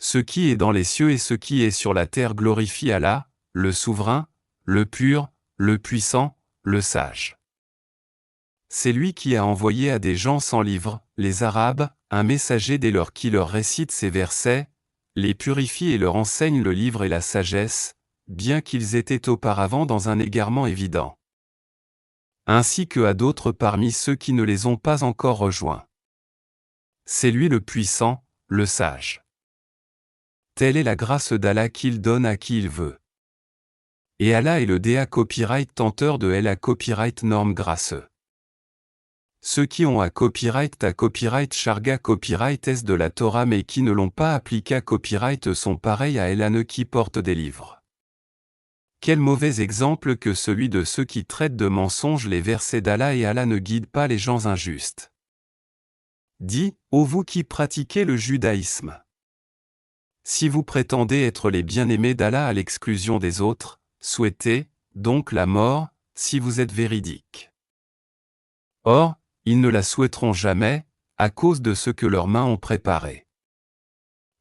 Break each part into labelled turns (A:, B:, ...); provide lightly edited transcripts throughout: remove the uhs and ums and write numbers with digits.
A: Ce qui est dans les cieux et ce qui est sur la terre glorifie Allah, le souverain, le pur, le puissant, le sage. C'est lui qui a envoyé à des gens sans livre, les Arabes, un messager dès lors qui leur récite ces versets, les purifie et leur enseigne le livre et la sagesse, bien qu'ils étaient auparavant dans un égarement évident. Ainsi que à d'autres parmi ceux qui ne les ont pas encore rejoints. C'est lui le puissant, le sage. Telle est la grâce d'Allah qu'il donne à qui il veut. Et Allah est le DA copyright tenteur de LA copyright norme graceux. Ceux qui ont à copyright Sharga copyright S de la Torah mais qui ne l'ont pas appliqué à copyright sont pareils à Elane qui portent des livres. Quel mauvais exemple que celui de ceux qui traitent de mensonges les versets d'Allah et Allah ne guide pas les gens injustes. Dis, ô vous qui pratiquez le judaïsme. Si vous prétendez être les bien-aimés d'Allah à l'exclusion des autres, souhaitez, donc la mort, si vous êtes véridiques. Or, ils ne la souhaiteront jamais, à cause de ce que leurs mains ont préparé.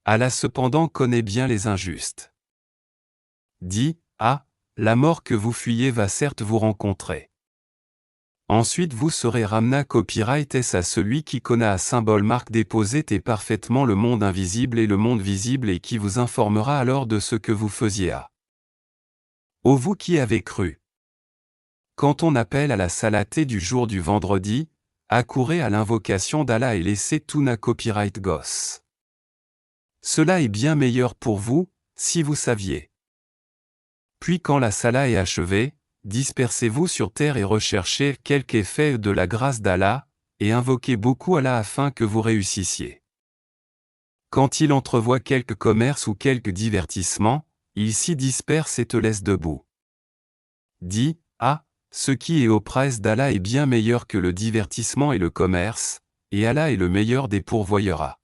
A: Allah cependant connaît bien les injustes. Dis, ah, la mort que vous fuyez va certes vous rencontrer. Ensuite vous serez ramena copyright S à celui qui connaît à symbole marque déposé et parfaitement le monde invisible et le monde visible et qui vous informera alors de ce que vous faisiez à. Ô vous qui avez cru. Quand on appelle à la salaté du jour du vendredi, accourez à l'invocation d'Allah et laissez tout na copyright gosse. Cela est bien meilleur pour vous, si vous saviez. Puis quand la salat est achevée, dispersez-vous sur terre et recherchez quelque effet de la grâce d'Allah, et invoquez beaucoup Allah afin que vous réussissiez. Quand il entrevoit quelque commerce ou quelque divertissement, il s'y disperse et te laisse debout. Dis, ah, ce qui est auprès d'Allah est bien meilleur que le divertissement et le commerce, et Allah est le meilleur des pourvoyeurs.